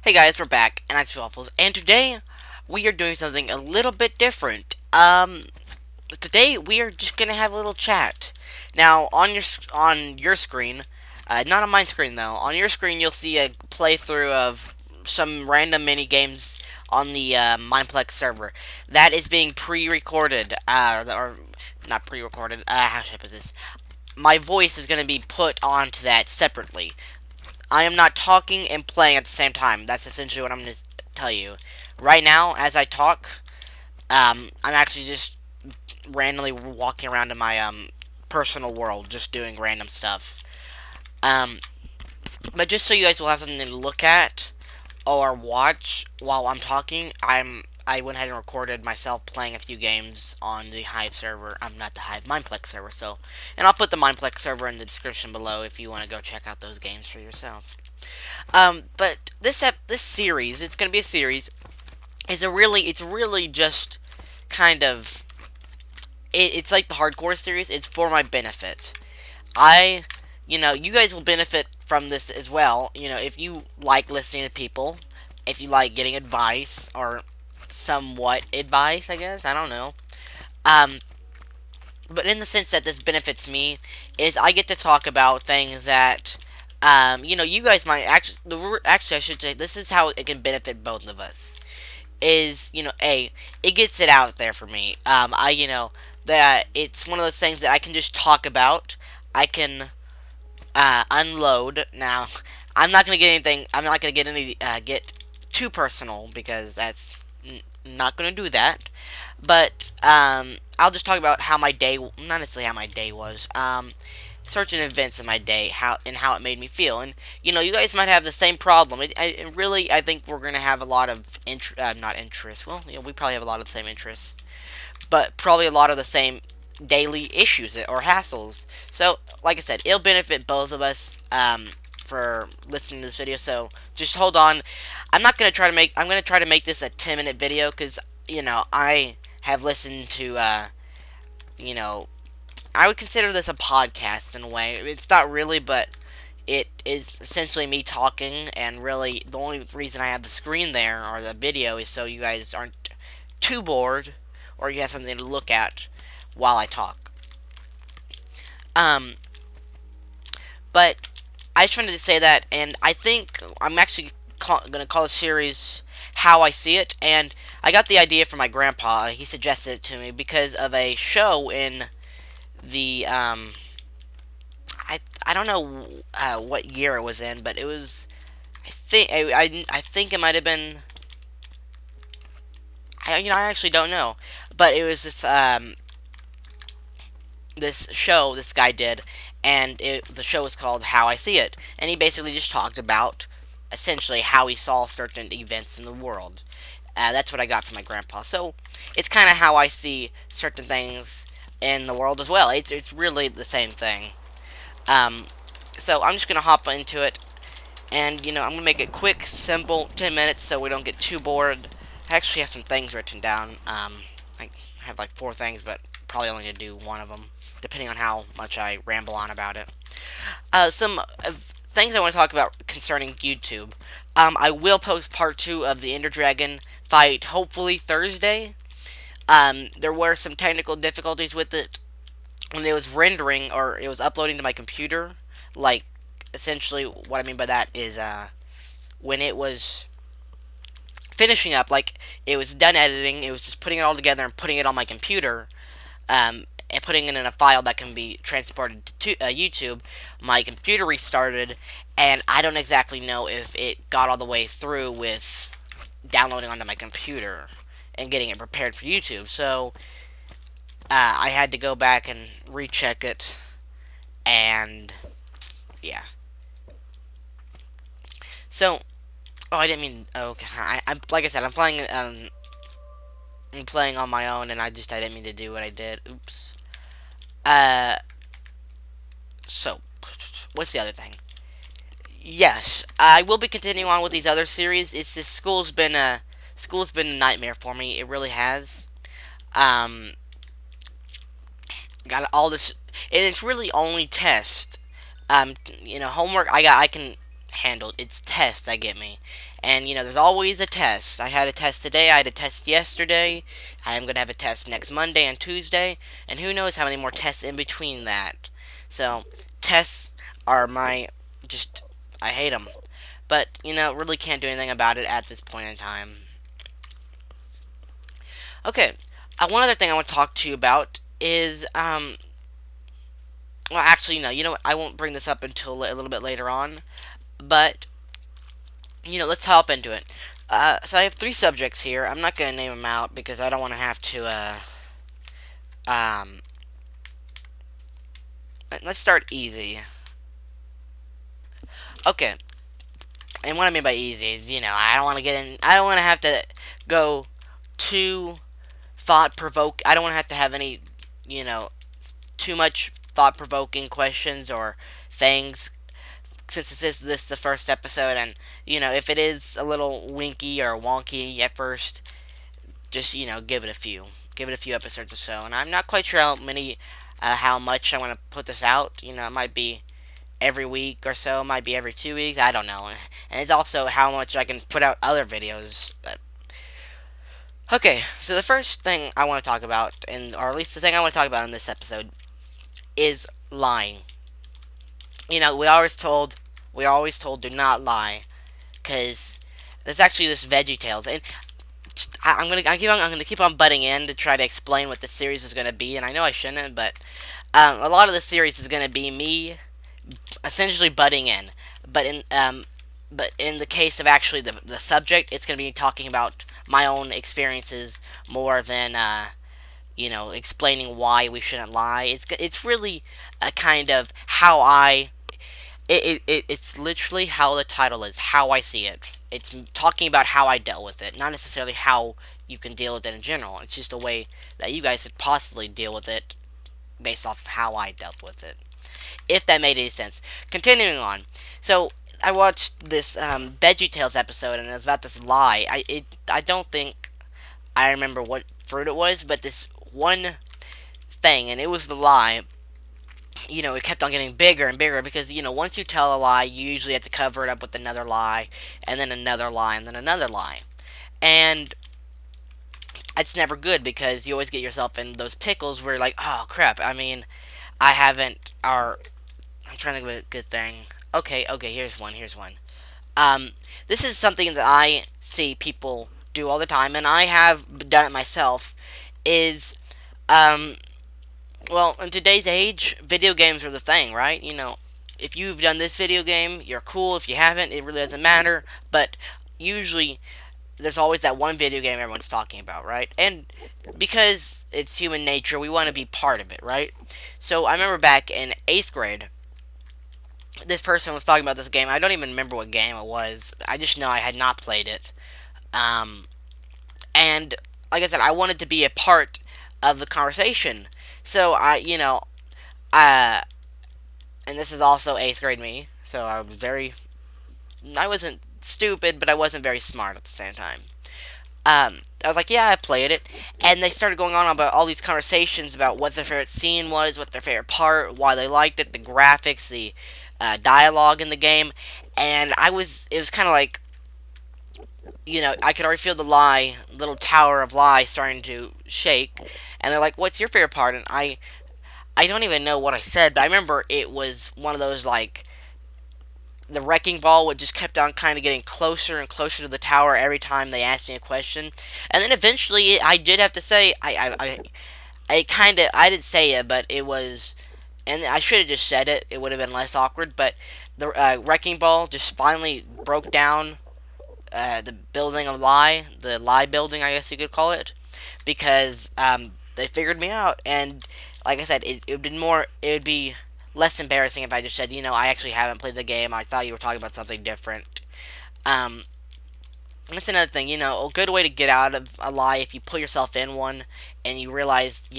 Hey guys, we're back, and I'm Waffles, and today we are doing something a little bit different. Today we are just gonna have a little chat. Now, on your screen, not on my screen though. On your screen, you'll see a playthrough of some random mini games on the Mineplex server. That is being pre-recorded, or not pre-recorded. How should I put this? My voice is gonna be put onto that separately. I am not talking and playing at the same time. That's essentially what I'm going to tell you. Right now, as I talk, I'm actually just randomly walking around in my personal world, just doing random stuff. Um, but just so you guys will have something to look at or watch while I'm talking, I went ahead and recorded myself playing a few games on the Hive server. I'm not the Hive Mineplex server, so and I'll put the Mineplex server in the description below if you want to go check out those games for yourself. But this series, it's gonna be a series. It's really just kind of it's like the hardcore series. It's for my benefit. You guys will benefit from this as well. If you like listening to people, if you like getting advice or somewhat advice, I guess I don't know. Um, but in the sense that this benefits me, is I get to talk about things that you guys might actually I should say this is how it can benefit both of us. Is it gets it out there for me. That it's one of those things that I can just talk about. I can unload. Now, I'm not gonna get too personal because that's not gonna do that. But I'll just talk about how my day, not necessarily how my day was. Certain events in my day, how it made me feel, and you guys might have the same problem. I think we're gonna have a lot of not interest. Well, we probably have a lot of the same interests, but probably a lot of the same daily issues or hassles. So, like I said, it'll benefit both of us for listening to this video. So just hold on. I'm gonna try to make this a 10-minute video because I have listened to you know I would consider this a podcast in a way. It's not really, but it is essentially me talking, and really the only reason I have the screen there or the video is so you guys aren't too bored or you have something to look at while I talk. Um, but I just wanted to say that, and I think I'm actually going to call the series How I See It, and I got the idea from my grandpa. He suggested it to me because of a show in the I don't know what year it was in, but it was I think it might have been I actually don't know, but it was this show this guy did, and the show was called How I See It, and he basically just talked about essentially how he saw certain events in the world. That's what I got from my grandpa. So it's kind of how I see certain things in the world as well. It's really the same thing. Um, so I'm just gonna hop into it, and I'm gonna make it quick, simple, 10 minutes, so we don't get too bored. I actually have some things written down. I have like 4 things, but probably only gonna do one of them, depending on how much I ramble on about it. Some things I want to talk about concerning YouTube. I will post part 2 of the Ender Dragon fight, hopefully Thursday. There were some technical difficulties with it when it was rendering or it was uploading to my computer. Like, essentially, what I mean by that is when it was finishing up, like, it was done editing, it was just putting it all together and putting it on my computer, and putting it in a file that can be transported to YouTube. My computer restarted, and I don't exactly know if it got all the way through with downloading onto my computer and getting it prepared for YouTube. So I had to go back and recheck it, and yeah. So, oh, I didn't mean. Oh, okay, I'm like I said, I'm playing on my own, and I didn't mean to do what I did. Oops. Uh, so what's the other thing? Yes, I will be continuing on with these other series. It's just school's been a nightmare for me. It really has. Um, got all this, and it's really only test. Homework. I can handled. It's tests that get me. And, there's always a test. I had a test today, I had a test yesterday, I am going to have a test next Monday and Tuesday, and who knows how many more tests in between that. So, tests are I hate them. But, really can't do anything about it at this point in time. Okay, one other thing I want to talk to you about is, well, actually, no, you know what, I won't bring this up until a little bit later on, but, let's hop into it. So I have 3 subjects here. I'm not going to name them out because I don't want to have to, um, let's start easy. Okay, and what I mean by easy is, I don't want to I don't want to have to go too I don't want to have any, too much thought-provoking questions or things, since this is the first episode, and, if it is a little winky or wonky at first, just, give it a few episodes or so, and I'm not quite sure how much I want to put this out. It might be every week or so, it might be every 2 weeks, I don't know, and it's also how much I can put out other videos, but okay, so the first thing I want to talk about, or at least the thing I want to talk about in this episode, is lying. We are always told do not lie, because there's actually this VeggieTales, and I'm gonna keep on butting in to try to explain what the series is gonna be, and I know I shouldn't, but a lot of the series is gonna be me essentially butting in, but in the case of actually the subject, it's gonna be talking about my own experiences more than explaining why we shouldn't lie. It's really a kind of how it's literally how the title is, how I see it. It's talking about how I dealt with it, not necessarily how you can deal with it in general. It's just a way that you guys could possibly deal with it based off of how I dealt with it. If that made any sense. Continuing on. So, I watched this VeggieTales episode, and it was about this lie. I don't think I remember what fruit it was, but this one thing, and it was the lie. It kept on getting bigger and bigger because, once you tell a lie, you usually have to cover it up with another lie, and then another lie, and then another lie. And it's never good because you always get yourself in those pickles where you're like, oh crap, I mean, I haven't, or, I'm trying to think of a good thing. Okay, here's one. This is something that I see people do all the time, and I have done it myself, is, well, in today's age, video games are the thing, right? If you've done this video game, you're cool. If you haven't, it really doesn't matter. But usually, there's always that one video game everyone's talking about, right? And because it's human nature, we want to be part of it, right? So I remember back in 8th grade, this person was talking about this game. I don't even remember what game it was. I just know I had not played it. And like I said, I wanted to be a part of the conversation. So and this is also 8th grade me. So I wasn't stupid, but I wasn't very smart at the same time. I was like, yeah, I played it. And they started going on about all these conversations about what their favorite scene was, what their favorite part, why they liked it, the graphics, the dialogue in the game. And it was kind of like, I could already feel the little tower of lie starting to shake. And they're like, what's your favorite part? And I don't even know what I said, but I remember it was one of those, like, the wrecking ball would just kept on kind of getting closer and closer to the tower every time they asked me a question. And then eventually I did have to say, I didn't say it, but it was, and I should have just said it, it would have been less awkward, but the wrecking ball just finally broke down the building of lie, the lie building, I guess you could call it, because they figured me out, and like I said, it would be less embarrassing if I just said, I actually haven't played the game, I thought you were talking about something different. That's another thing, a good way to get out of a lie if you put yourself in one, and you realize,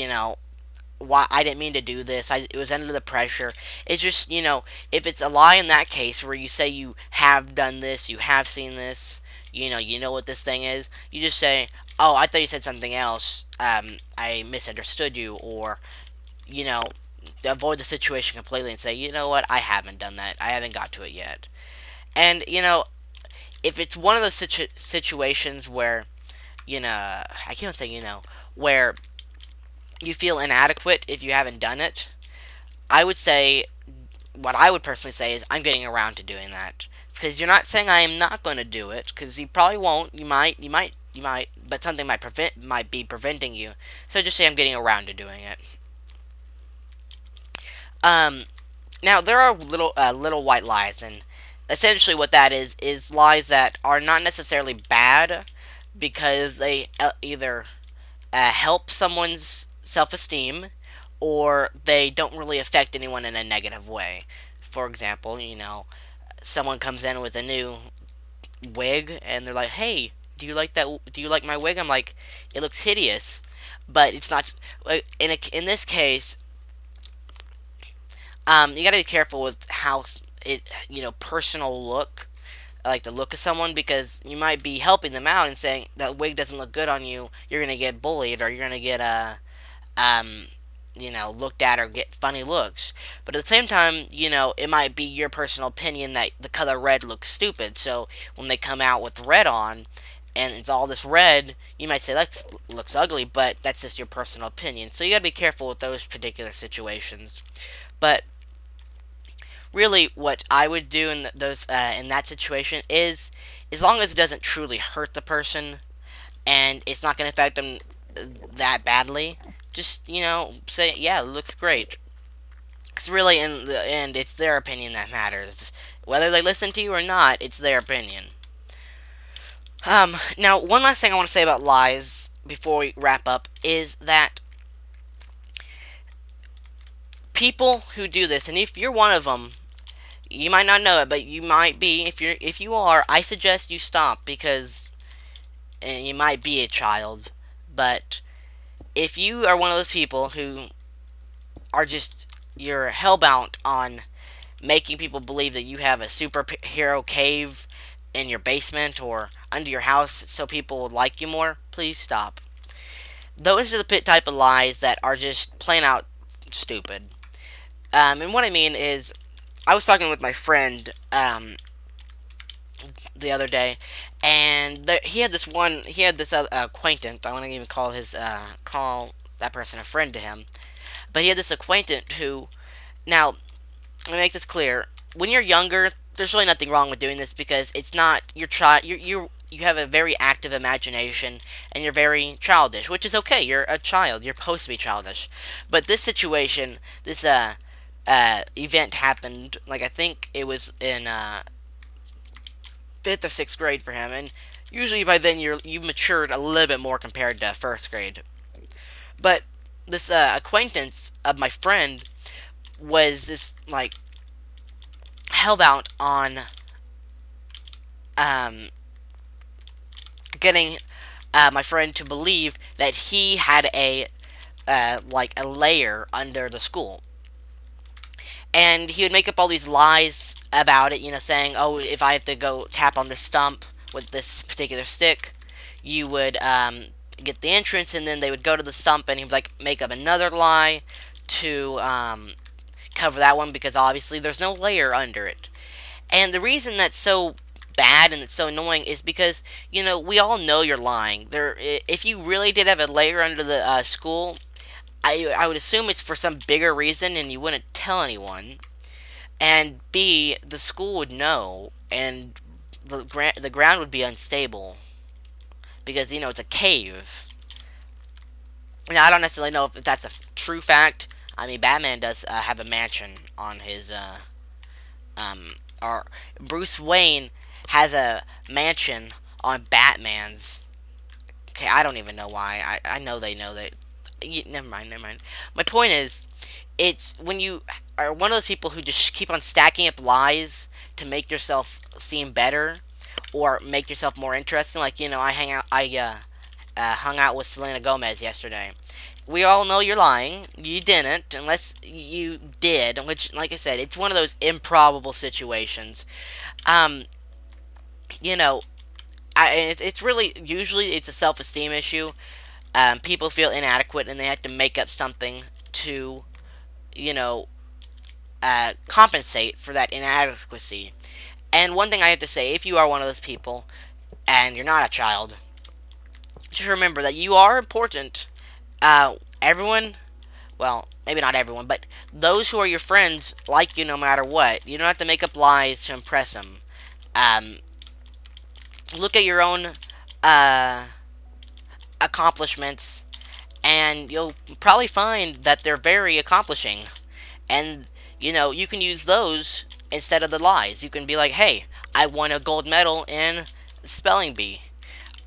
why I didn't mean to do this, it was under the pressure. It's just, if it's a lie in that case where you say you have done this, you have seen this, you know what this thing is, you just say, oh, I thought you said something else, I misunderstood you, or, avoid the situation completely and say, you know what, I haven't done that, I haven't got to it yet. And, if it's one of those situations where, I can't say, where you feel inadequate if you haven't done it, I would say, what I would personally say is, I'm getting around to doing that. Because you're not saying I am not going to do it, because you probably won't. You might, but something might be preventing you. So just say I'm getting around to doing it. Um, Now there are little white lies, and essentially what that is lies that are not necessarily bad because they either help someone's self-esteem or they don't really affect anyone in a negative way. For example, someone comes in with a new wig and they're like, "Hey, do you like that? Do you like my wig?" I'm like, "It looks hideous," but it's not. In this case, you got to be careful with how it personal look, like the look of someone, because you might be helping them out and saying that wig doesn't look good on you. You're gonna get bullied, or you're gonna get um looked at or get funny looks. But at the same time, it might be your personal opinion that the color red looks stupid. So when they come out with red on, and it's all this red, you might say that looks ugly, but that's just your personal opinion. So you gotta be careful with those particular situations. But really, what I would do in that situation is, as long as it doesn't truly hurt the person and it's not going to affect them that badly, just say, yeah, it looks great. Because really, in the end, it's their opinion that matters. Whether they listen to you or not, it's their opinion. Now, one last thing I want to say about lies before we wrap up is that people who do this, and if you're one of them, you might not know it, but you might be. If you are, I suggest you stop, because you might be a child. But if you are one of those people who are just, you're hellbound on making people believe that you have a superhero cave in your basement or under your house so people would like you more, please stop. Those are the type of lies that are just plain out stupid. And what I mean is, I was talking with my friend the other day, and he had this acquaintance. I won't even call that person a friend to him, but he had this acquaintance who, now, let me make this clear. When you're younger, there's really nothing wrong with doing this, because it's not your child. You have a very active imagination, and you're very childish, which is okay. You're a child. You're supposed to be childish. But this situation, this event happened, like, I think it was in fifth or sixth grade for him, and usually by then you've matured a little bit more compared to first grade. But this acquaintance of my friend was just like hellbound on um, getting my friend to believe that he had a lair under the school, and he would make up all these lies about it, saying, "Oh, if I have to go tap on this stump with this particular stick, you would get the entrance," and then they would go to the stump, and he would make up another lie to cover that one, because obviously there's no layer under it. And the reason that's so bad and it's so annoying is because we all know you're lying. If you really did have a layer under the school, I would assume it's for some bigger reason, and you wouldn't tell anyone. And B, the school would know, and the ground would be unstable, because it's a cave. Now, I don't necessarily know if that's a true fact. I mean, Batman does have a mansion on his or Bruce Wayne has a mansion on Batman's. Okay, I don't even know why. I know they know that. Never mind, never mind. My point is, it's when you are one of those people who just keep on stacking up lies to make yourself seem better or make yourself more interesting. Like, I hung out with Selena Gomez yesterday. We all know you're lying. You didn't, unless you did, which, like I said, it's one of those improbable situations. Um, you know, it's really, usually it's a self-esteem issue. People feel inadequate and they have to make up something to, you know, compensate for that inadequacy. And one thing I have to say, if you are one of those people and you're not a child, just remember that you are important. Everyone, well, maybe not everyone, but those who are your friends like you no matter what. You don't have to make up lies to impress them. Um, Look at your own uh, accomplishments, and you'll probably find that they're very accomplishing. And, you can use those instead of the lies. You can be like, hey, I won a gold medal in spelling bee.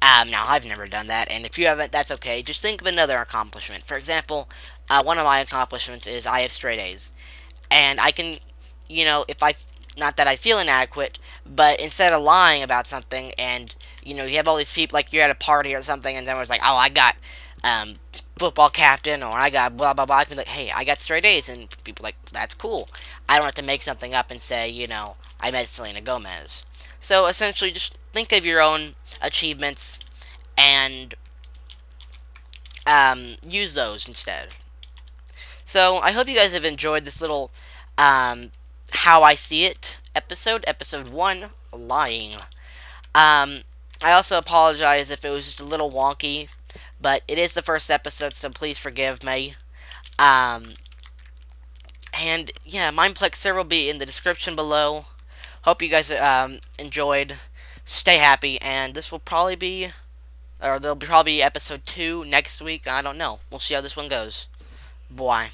Now, I've never done that, and if you haven't, that's okay. Just think of another accomplishment. For example, one of my accomplishments is I have straight A's. And I can, if I, not that I feel inadequate, but instead of lying about something and, you have all these people, like you're at a party or something, and someone's like, oh, I got, football captain, or I got blah, blah, blah. I can be like, hey, I got straight A's, and people are like, that's cool. I don't have to make something up and say, I met Selena Gomez. So, essentially, just think of your own achievements and, use those instead. So, I hope you guys have enjoyed this little, How I See It episode 1, Lying. Um, I also apologize if it was just a little wonky, but it is the first episode, so please forgive me. Um, and yeah, Mineplex Server will be in the description below. Hope you guys enjoyed. Stay happy, and this will probably be, or there'll be probably episode 2 next week. I don't know. We'll see how this one goes. Bye.